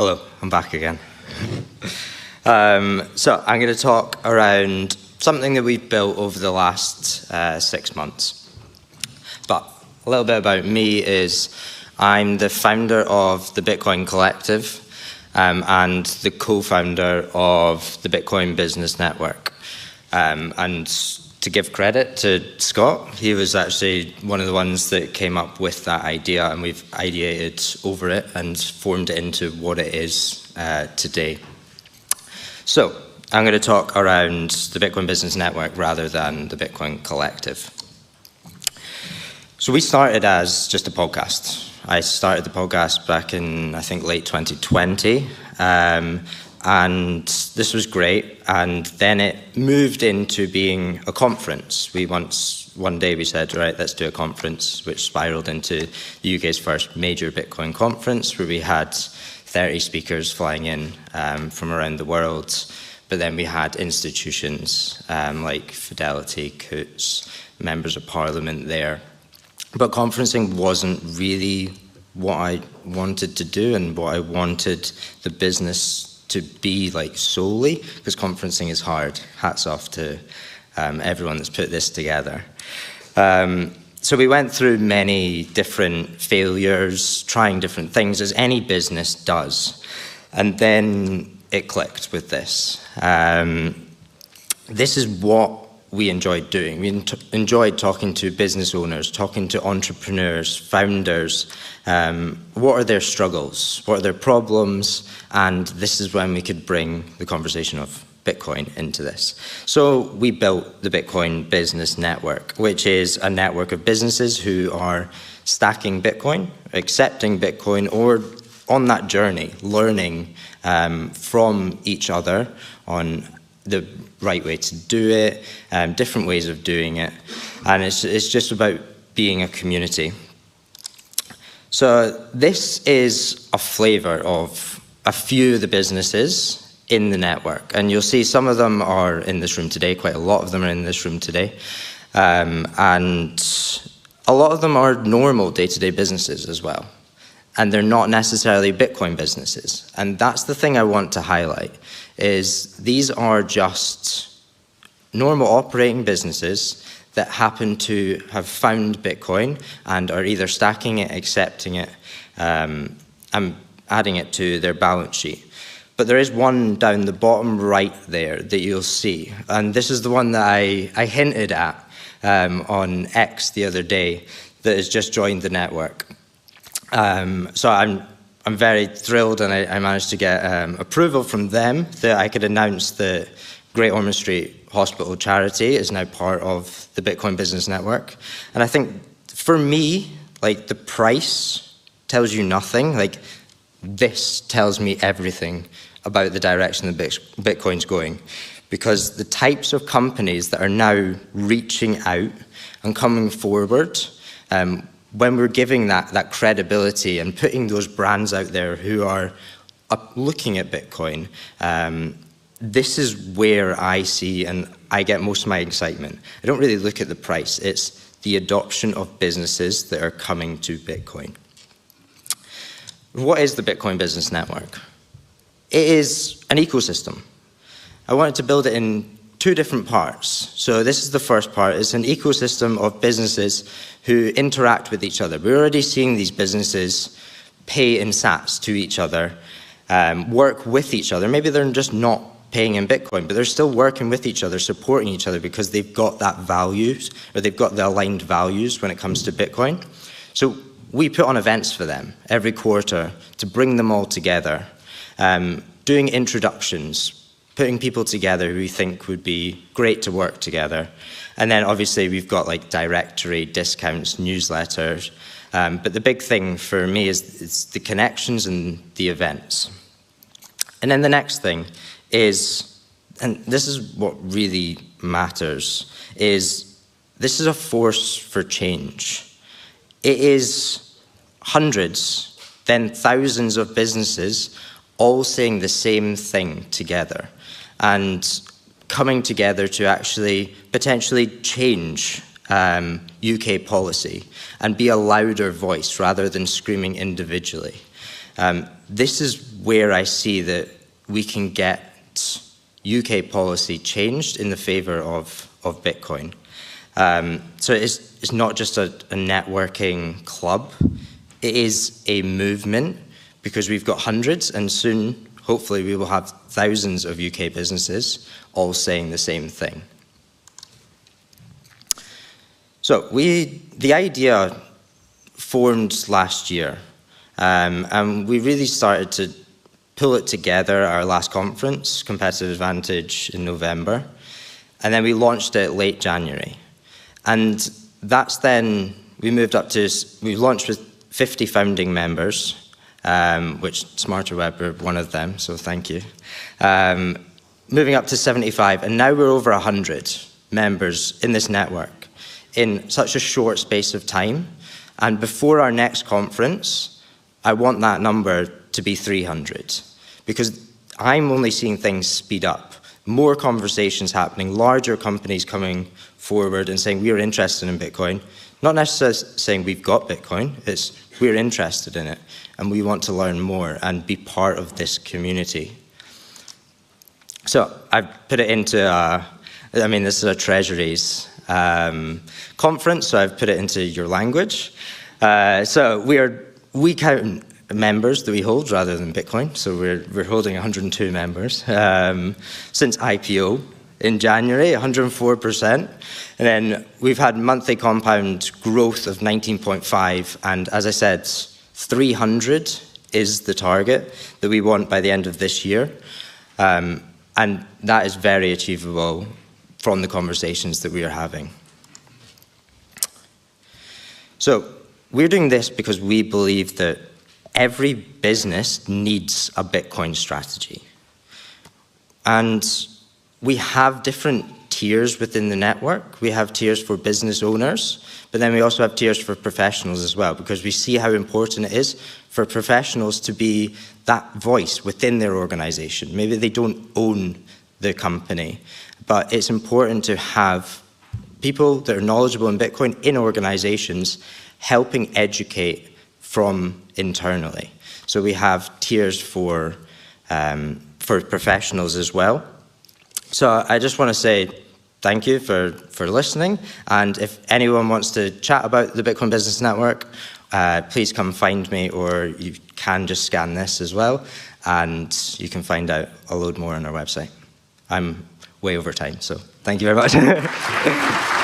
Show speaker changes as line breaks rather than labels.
Hello, I'm back again. So I'm going to talk around something that we've built over the last 6 months. But a little bit about me is I'm the founder of the Bitcoin Collective and the co-founder of the Bitcoin Business Network. And to give credit to Scott, he was actually one of the ones that came up with that idea, and we've ideated over it and formed it into what it is today. So I'm going to talk around the Bitcoin Business Network rather than the Bitcoin Collective. So we started as just a podcast. I started the podcast back in, I think, late 2020. And this was great, and then it moved into being a conference. One day we said, right, let's do a conference, which spiraled into the UK's first major Bitcoin conference, where we had 30 speakers flying in from around the world. But then we had institutions like Fidelity, Coutts, members of Parliament there. But conferencing wasn't really what I wanted to do and what I wanted the business to be like solely, because conferencing is hard. Hats off to everyone that's put this together. So we went through many different failures, trying different things, as any business does. And then it clicked with this. This is what we enjoyed doing. We enjoyed talking to business owners, talking to entrepreneurs, founders. What are their struggles? What are their problems? And this is when we could bring the conversation of Bitcoin into this. So we built the Bitcoin Business Network, which is a network of businesses who are stacking Bitcoin, accepting Bitcoin, or on that journey, learning from each other on the right way to do it, different ways of doing it. And it's just about being a community. So this is a flavor of a few of the businesses in the network. And you'll see some of them are in this room today, quite a lot of them are in this room today. And a lot of them are normal day-to-day businesses as well. And they're not necessarily Bitcoin businesses. And that's the thing I want to highlight, is these are just normal operating businesses that happen to have found Bitcoin and are either stacking it, accepting it, and adding it to their balance sheet. But there is one down the bottom right there that you'll see. And this is the one that I hinted at on X the other day that has just joined the network. So I'm very thrilled, and I managed to get approval from them that I could announce that Great Ormond Street Hospital Charity is now part of the Bitcoin Business Network. And I think for me, like, the price tells you nothing. Like, this tells me everything about the direction that Bitcoin's going. Because the types of companies that are now reaching out and coming forward, when we're giving that credibility and putting those brands out there who are looking at Bitcoin, this is where I see and I get most of my excitement. I don't really look at the price. It's the adoption of businesses that are coming to Bitcoin. What is the Bitcoin Business Network? It is an ecosystem. I wanted to build it in two different parts. So this is the first part. It's an ecosystem of businesses who interact with each other. We're already seeing these businesses pay in sats to each other, work with each other. Maybe they're just not paying in Bitcoin, but they're still working with each other, supporting each other because they've got that values, or they've got the aligned values when it comes to Bitcoin. So we put on events for them every quarter to bring them all together, doing introductions, putting people together who we think would be great to work together. And then obviously we've got like directory, discounts, newsletters. But the big thing for me is the connections and the events. And then the next thing is, and this is what really matters, is this is a force for change. It is hundreds, then thousands of businesses all saying the same thing together and coming together to actually potentially change UK policy and be a louder voice rather than screaming individually. This is where I see that we can get UK policy changed in the favor of Bitcoin. So it's not just a networking club, it is a movement, because we've got hundreds, and soon, hopefully, we will have thousands of UK businesses all saying the same thing. So the idea formed last year, and we really started to pull it together at our last conference, Competitive Advantage, in November, and then we launched it late January. And that's then, we launched with 50 founding members, which Smarter Web are one of them, so thank you. Moving up to 75, and now we're over 100 members in this network in such a short space of time. And before our next conference, I want that number to be 300, because I'm only seeing things speed up. More conversations happening, larger companies coming forward and saying, we're interested in Bitcoin. Not necessarily saying we've got Bitcoin, it's we're interested in it, and we want to learn more and be part of this community. So I've put it into, this is a Treasuries conference, so I've put it into your language. So we count members that we hold rather than Bitcoin, so we're holding 102 members since IPO in January, 104%, and then we've had monthly compound growth of 19.5, and as I said, 300 is the target that we want by the end of this year, and that is very achievable from the conversations that we are having. So we're doing this because we believe that every business needs a Bitcoin strategy. And we have different tiers within the network. We have tiers for business owners, but then we also have tiers for professionals as well, because we see how important it is for professionals to be that voice within their organization. Maybe they don't own the company, but it's important to have people that are knowledgeable in Bitcoin in organizations helping educate from internally. So we have tiers for professionals as well. So I just want to say thank you for listening. And if anyone wants to chat about the Bitcoin Business Network, please come find me, or you can just scan this as well, and you can find out a load more on our website. I'm way over time, so thank you very much.